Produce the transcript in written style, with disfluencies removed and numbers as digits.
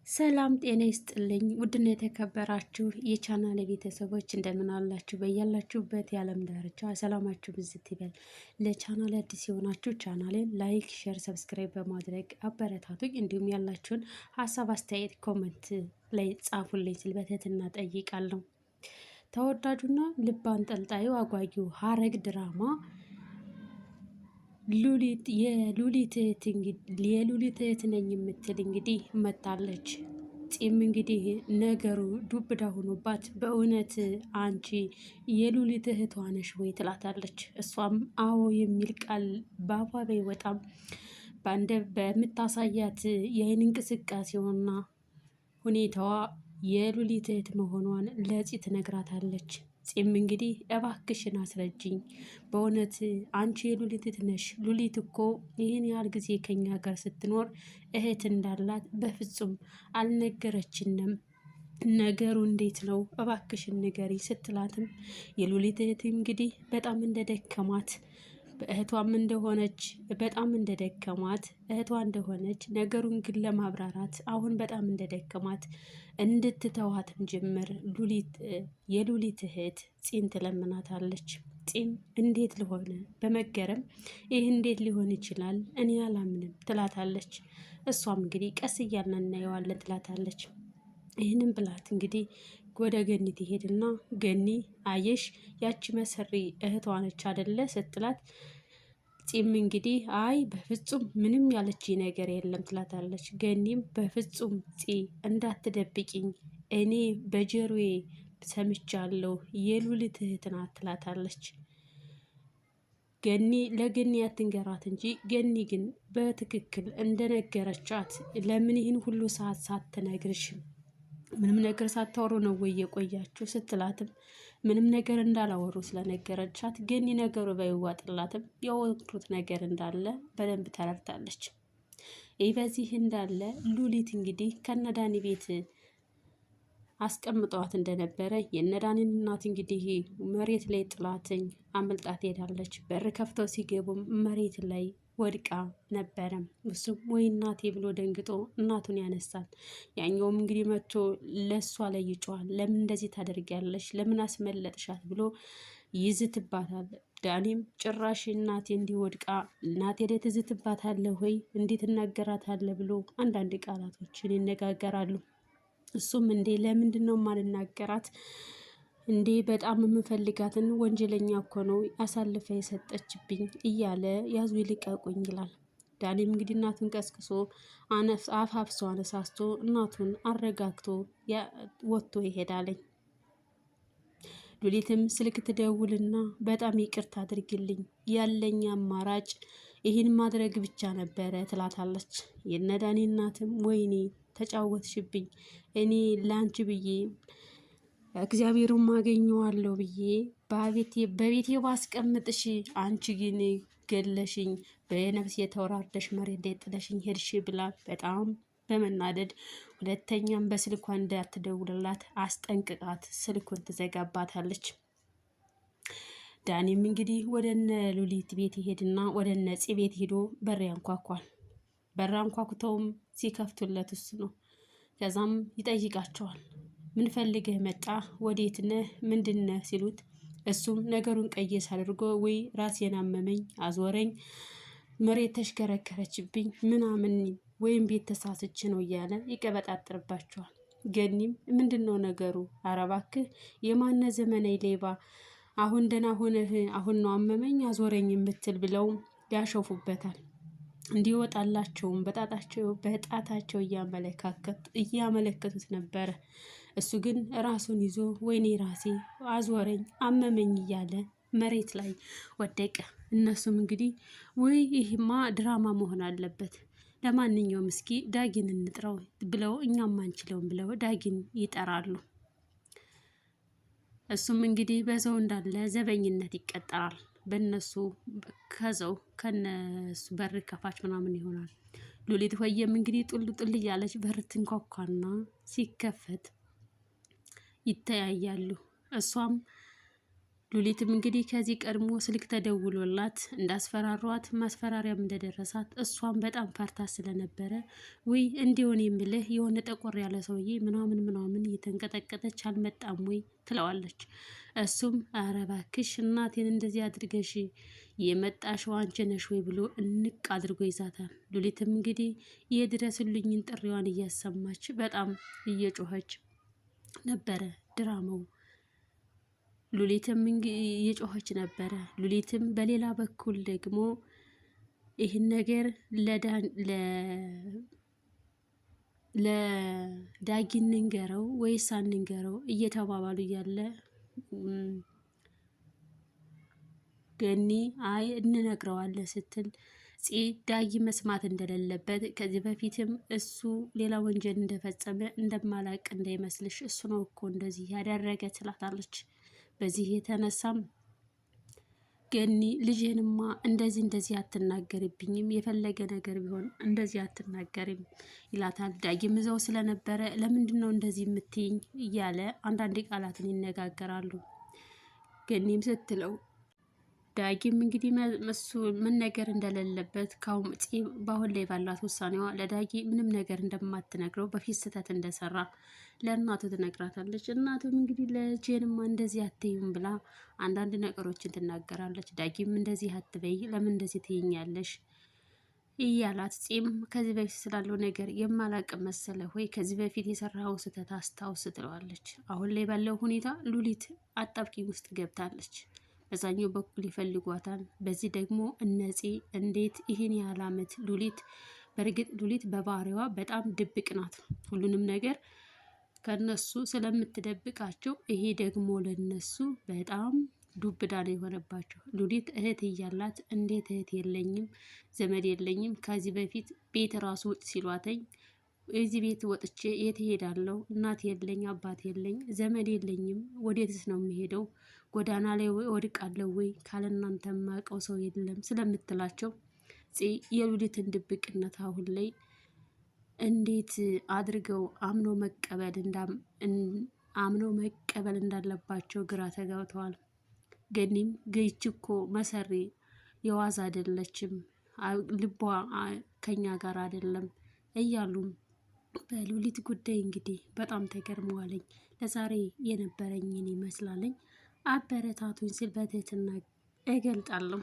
ሰላም ጤና ይስጥልኝ። ውድና የተከበራችሁ የቻናሌ ቤተሰቦች እንደምን አላችሁ? በያላችሁበት የዓለም ዳርቻ ሰላማችሁ ብዝት ይበል። ለቻናሌ አዲስ የሆናችሁ ቻናሌን ላይክ፣ ሼር፣ ሰብስክራይብ በማድረግ አበረታቱኝ። እንዲሁም ያላችሁን ሀሳብ አስተያየት ኮመንት ላይ ጻፉልኝ ስል በትህትና ጠይቃለሁ። ተወዳጁና ልብ አንጠልጣዩ አጓጊው ሐረግ ድራማ የሉሊት እህት ነኝ የምትል እንግዲህ መታለች። ፂም እንግዲህ ነገሩ ዱብዳ ሆኖባት በእውነት አንቺ የሉሊት እህቷ ነሽ ወይ ትላታለች። እሷም አዎ የሚል ቃል በአፏ ባይወጣም በምታሳያት የአይን እንቅስቃሴውና ሁኔታዋ የሉሊት እህት መሆኗን ለፂ ትነግራታለች። ፂም እንግዲህ እባክሽን አስረጅኝ፣ በእውነት አንቺ የሉሊት እህት ነሽ? ሉሊት እኮ ይህን ያህል ጊዜ ከኛ ጋር ስትኖር እህት እንዳላት በፍጹም አልነገረችንም። ነገሩ እንዴት ነው? እባክሽን ንገሪ ስትላትም የሉሊት እህት እንግዲህ በጣም እንደደከማት እህቷም እንደሆነች በጣም እንደደከማት እህቷ እንደሆነች ነገሩን ግን ለማብራራት አሁን በጣም እንደደከማት እንድትተዋትም ጅምር የሉሊት እህት ፂን ትለምናታለች። ፂም እንዴት ሊሆን በመገረም ይህ እንዴት ሊሆን ይችላል? እኔ አላምንም ትላታለች። እሷም እንግዲህ ቀስ እያልን እናየዋለን ትላታለች። ይህንን ብላት እንግዲህ ወደ ገኒ ትሄድና ገኒ አየሽ ያቺ መሰሪ እህቷ ነች አደለ ስትላት፣ ፂም እንግዲህ አይ በፍጹም ምንም ያለች ነገር የለም ትላታለች። ገኒም በፍጹም ፂ እንዳትደብቂኝ እኔ በጆሮዬ ሰምቻለሁ የሉሊት እህት ናት ትላታለች። ለገኒ ያትንገራት እንጂ ገኒ ግን በትክክል እንደነገረቻት ለምን ይህን ሁሉ ሰዓት ሳትነግርሽም ምንም ነገር ሳታወሩ ነው ወይ የቆያችሁ ስትላትም ምንም ነገር እንዳላወሩ ስለነገረቻት ገኒ ነገሩ ባይዋጥላትም ያወሩት ነገር እንዳለ በደንብ ተረድታለች። ይህ በዚህ እንዳለ ሉሊት እንግዲህ ከነዳኒ ቤት አስቀምጠዋት እንደነበረ የነዳኒን እናት እንግዲህ መሬት ላይ ጥላትኝ አመልጣት ሄዳለች። በር ከፍተው ሲገቡም መሬት ላይ ወድቃ ነበረ። እሱም ወይ እናቴ ብሎ ደንግጦ እናቱን ያነሳል። ያኛውም እንግዲህ መጥቶ ለሷ ላይ ይጮሃል። ለምን እንደዚህ ታደርጊያለሽ? ለምን አስመለጥሻት ብሎ ይዝትባታል። ዳኒም ጭራሽ እናቴ እንዲወድቃ እናቴ ላይ ትዝትባታለህ ወይ እንዴት እናገራታለህ ብሎ አንዳንድ ቃላቶችን ይነጋገራሉ። እሱም እንዴ ለምንድን ነው ማልናገራት እንዴ በጣም የምፈልጋትን ወንጀለኛ እኮ ነው አሳልፈ የሰጠችብኝ እያለ ያዙ ይልቀቁኝ ይላል። ዳኒም እንግዲህ እናቱን ቀስቅሶ አፋፍሶ አነሳስቶ እናቱን አረጋግቶ ወጥቶ ይሄዳለኝ። ሉሊትም ስልክ ትደውልና በጣም ይቅርታ አድርግልኝ ያለኝ አማራጭ ይህን ማድረግ ብቻ ነበረ ትላታለች። የነዳኒ እናትም ወይኔ ተጫወትሽብኝ፣ እኔ ላንቺ ብዬ እግዚአብሔርን ማገኘዋለሁ ብዬ በቤቴ ባስቀምጥሽ አንቺ ግን ገለሽኝ፣ በነፍስ የተወራርደሽ መሬት ላይ ጥለሽኝ ሄድሽ ብላ በጣም በመናደድ ሁለተኛም በስልኳ እንዳትደውልላት አስጠንቅቃት ስልኩን ትዘጋባታለች። ዳኒም እንግዲህ ወደነ ሉሊት ቤት ይሄድና ወደነ ፂ ቤት ሄዶ በር ያንኳኳል። በር አንኳኩተውም ሲከፍቱለት እሱ ነው። ከዛም ይጠይቃቸዋል። ምን ፈልገህ መጣ? ወዴት ነህ? ምንድነህ? ሲሉት እሱም ነገሩን ቀየስ አድርጎ ወይ ራሴን አመመኝ፣ አዞረኝ፣ መሬት ተሽከረከረችብኝ ምናምን ወይም ቤት ተሳስች ነው እያለ ይቀበጣጥርባቸዋል። ገኒም ምንድነው ነገሩ? ኧረ እባክህ የማነ ዘመናዊ ሌባ አሁን ደህና ሆነህ አሁን ነው አመመኝ አዞረኝ የምትል ብለው ያሾፉበታል። እንዲወጣላቸውም በጣታቸው እያመለከቱት ነበረ። እሱ ግን ራሱን ይዞ ወይኔ ራሴ አዞረኝ አመመኝ እያለ መሬት ላይ ወደቀ። እነሱም እንግዲህ ወይ ይህማ ድራማ መሆን አለበት፣ ለማንኛውም እስኪ ዳጊን እንጥራው ብለው እኛም አንችለውም ብለው ዳጊን ይጠራሉ። እሱም እንግዲህ በዛው እንዳለ ዘበኝነት ይቀጠራል። በእነሱ ከነሱ በር ከፋች ምናምን ይሆናል። ሉሊት ወየም እንግዲህ ጡል እያለች በር ትንኳኳና ሲከፈት ይተያያሉ። እሷም ሉሊትም እንግዲህ ከዚህ ቀድሞ ስልክ ተደውሎላት እንዳስፈራሯት ማስፈራሪያም እንደደረሳት እሷን በጣም ፈርታ ስለነበረ ወይ እንዲሆን የምልህ የሆነ ጠቆር ያለ ሰውዬ ምናምን እየተንቀጠቀጠች አልመጣም ወይ ትለዋለች። እሱም ኧረ እባክሽ እናቴን እንደዚህ አድርገሽ የመጣሽው አንቺ ነሽ ወይ ብሎ እንቅ አድርጎ ይዛታል። ሉሊትም እንግዲህ የድረሱልኝን ጥሪዋን እያሰማች በጣም እየጮኸች ነበረ ድራማው። ሉሊትም እየጮኸች ነበረ። ሉሊትም በሌላ በኩል ደግሞ ይህን ነገር ለዳጊ እንንገረው ወይስ አንንገረው እየተባባሉ እያለ ገኒ አይ እንነግረዋለን ስትል ዳጊ መስማት እንደሌለበት ከዚህ በፊትም እሱ ሌላ ወንጀል እንደፈጸመ እንደማላቅ እንዳይመስልሽ እሱ ነው እኮ እንደዚህ ያደረገ ትላታለች። በዚህ የተነሳም ገኒ ልጅህንማ እንደዚህ አትናገርብኝም፣ የፈለገ ነገር ቢሆን እንደዚህ አትናገርም ይላታል። ዳጊም እዛው ስለነበረ ለምንድን ነው እንደዚህ የምትይኝ እያለ አንዳንድ ቃላትን ይነጋገራሉ። ገኒም ስትለው ዳጊም እንግዲህ እሱ ምን ነገር እንደሌለበት በአሁን ላይ ባላት ውሳኔዋ ለዳጊ ምንም ነገር እንደማትነግረው በፊት ስህተት እንደሰራ ለእናቱ ትነግራታለች። እናቱም እንግዲህ ለጄንማ እንደዚህ አትይም ብላ አንዳንድ ነገሮችን ትናገራለች። ዳጊም እንደዚህ አትበይ፣ ለምን እንደዚህ ትይኛለሽ እያላት ከዚህ በፊት ስላለው ነገር የማላቅ መሰለ ወይ ከዚህ በፊት የሰራው ስህተት አስታውስ ትለዋለች። አሁን ላይ ባለው ሁኔታ ሉሊት አጣብቂኝ ውስጥ ገብታለች። በዛኛው በኩል ይፈልጓታል፣ በዚህ ደግሞ እነፂ እንዴት ይህን ያህል አመት በእርግጥ ሉሊት በባህሪዋ በጣም ድብቅ ናት። ሁሉንም ነገር ከነሱ ስለምትደብቃቸው ይሄ ደግሞ ለነሱ በጣም ዱብዳ ነው የሆነባቸው። ሉሊት እህት እያላት እንዴት እህት የለኝም ዘመድ የለኝም፣ ከዚህ በፊት ቤት ራሱ ውጭ ሲሏተኝ እዚህ ቤት ወጥቼ የት ሄዳለሁ? እናት የለኝ አባት የለኝ ዘመድ የለኝም፣ ወዴትስ ነው የሚሄደው? ጎዳና ላይ ወድቃለሁ ወይ? ካለናንተ ማቀው ሰው የለም ስለምትላቸው የሉሊትን ድብቅነት አሁን ላይ እንዴት አድርገው አምኖ መቀበል እንዳለባቸው ግራ ተጋብተዋል። ገኒም ገይች እኮ መሰሪ የዋዛ አይደለችም፣ ልቧ ከኛ ጋር አይደለም እያሉም በሉሊት ጉዳይ እንግዲህ በጣም ተገርመዋለኝ። ለዛሬ የነበረኝን ይመስላለኝ። አበረታቱኝ ስል በትህትና እገልጣለሁ።